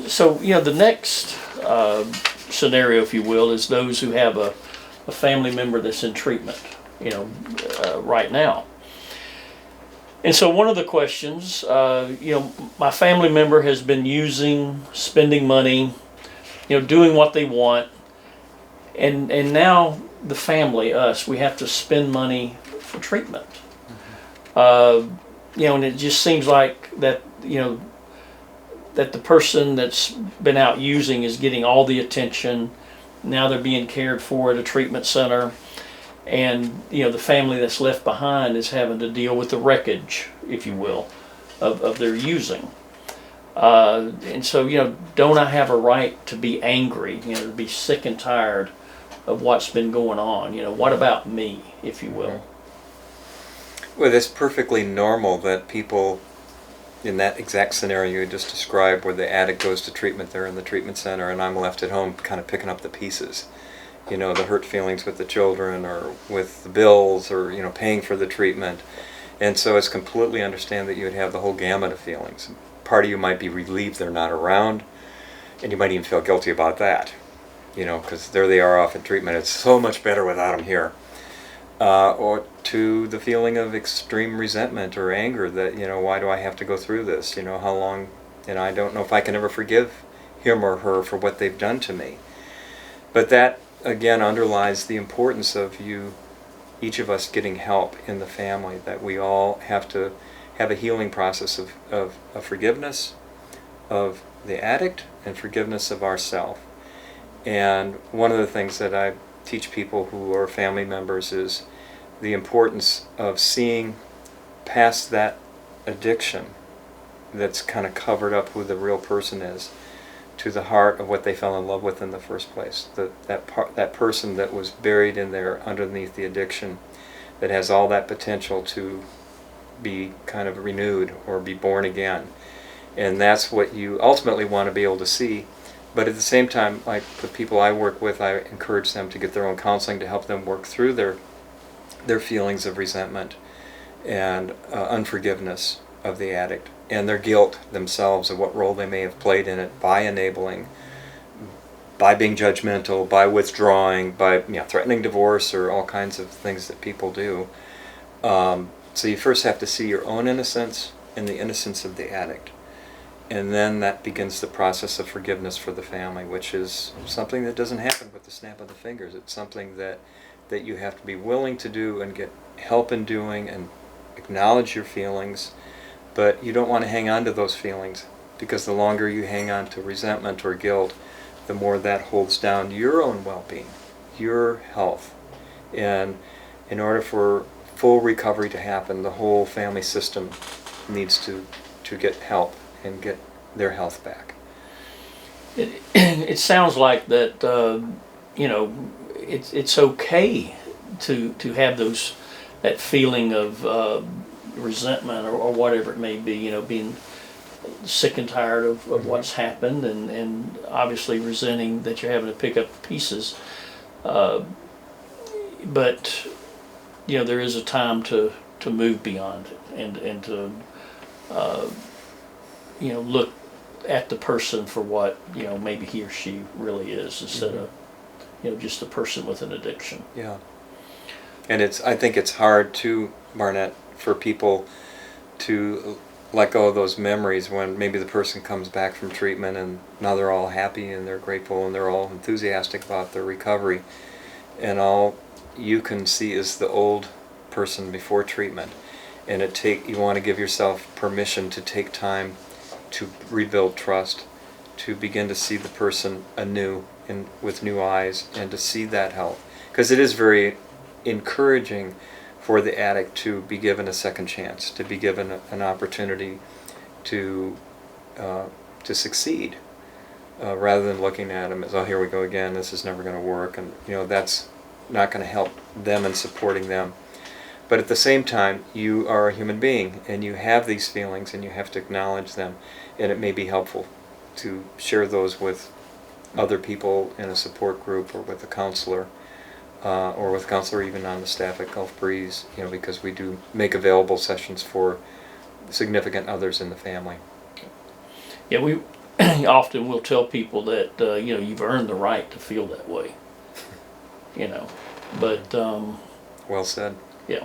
So, the next scenario, if you will, is those who have a family member that's in treatment, right now. And so one of the questions, my family member has been spending money, doing what they want, and now the family, us, we have to spend money for treatment. And it just seems like that, that the person that's been out using is getting all the attention. Now they're being cared for at a treatment center. And, the family that's left behind is having to deal with the wreckage, if you will, of their using. And so, don't I have a right to be angry, to be sick and tired of what's been going on? What about me, if you will? Well, it's perfectly normal that people in that exact scenario you just described, where the addict goes to treatment, they're in the treatment center, and I'm left at home kind of picking up the pieces. The hurt feelings with the children, or with the bills, or, paying for the treatment. And so it's completely understand that you would have the whole gamut of feelings. Part of you might be relieved they're not around, and you might even feel guilty about that, because there they are off in treatment. It's so much better without them here. Or to the feeling of extreme resentment or anger that, why do I have to go through this? How long, I don't know if I can ever forgive him or her for what they've done to me. But that, again, underlies the importance of each of us getting help in the family, that we all have to have a healing process of forgiveness of the addict and forgiveness of ourself. And one of the things that I teach people who are family members is the importance of seeing past that addiction that's kind of covered up who the real person is, to the heart of what they fell in love with in the first place. That person that was buried in there underneath the addiction, that has all that potential to be kind of renewed or be born again. And that's what you ultimately want to be able to see. But at the same time, like the people I work with, I encourage them to get their own counseling to help them work through their feelings of resentment and unforgiveness of the addict, and their guilt themselves of what role they may have played in it by enabling, by being judgmental, by withdrawing, by threatening divorce, or all kinds of things that people do. So you first have to see your own innocence and the innocence of the addict. And then that begins the process of forgiveness for the family, which is something that doesn't happen with the snap of the fingers. It's something that you have to be willing to do and get help in doing, and acknowledge your feelings. But you don't want to hang on to those feelings, because the longer you hang on to resentment or guilt, the more that holds down your own well-being, your health. And in order for full recovery to happen, the whole family system needs to get help and get their health back. It sounds like that, it's okay to have that feeling of resentment or whatever it may be, being sick and tired of what's happened, and obviously resenting that you're having to pick up the pieces. But there is a time to move beyond it and to look at the person for what maybe he or she really is, instead of just a person with an addiction. Yeah. And I think it's hard too, Barnett, for people to let go of those memories when maybe the person comes back from treatment and now they're all happy and they're grateful and they're all enthusiastic about their recovery, and all you can see is the old person before treatment. And you want to give yourself permission to take time to rebuild trust, to begin to see the person anew and with new eyes, and to see that health. Because it is very encouraging for the addict to be given a second chance, to be given an opportunity to succeed, rather than looking at them as, oh, here we go again, this is never going to work, and that's not going to help them and supporting them. But at the same time, you are a human being, and you have these feelings, and you have to acknowledge them, and it may be helpful to share those with other people in a support group, or with a counselor, or with a counselor even on the staff at Gulf Breeze, because we do make available sessions for significant others in the family. Yeah, often we'll tell people that, you've earned the right to feel that way, but, Well said.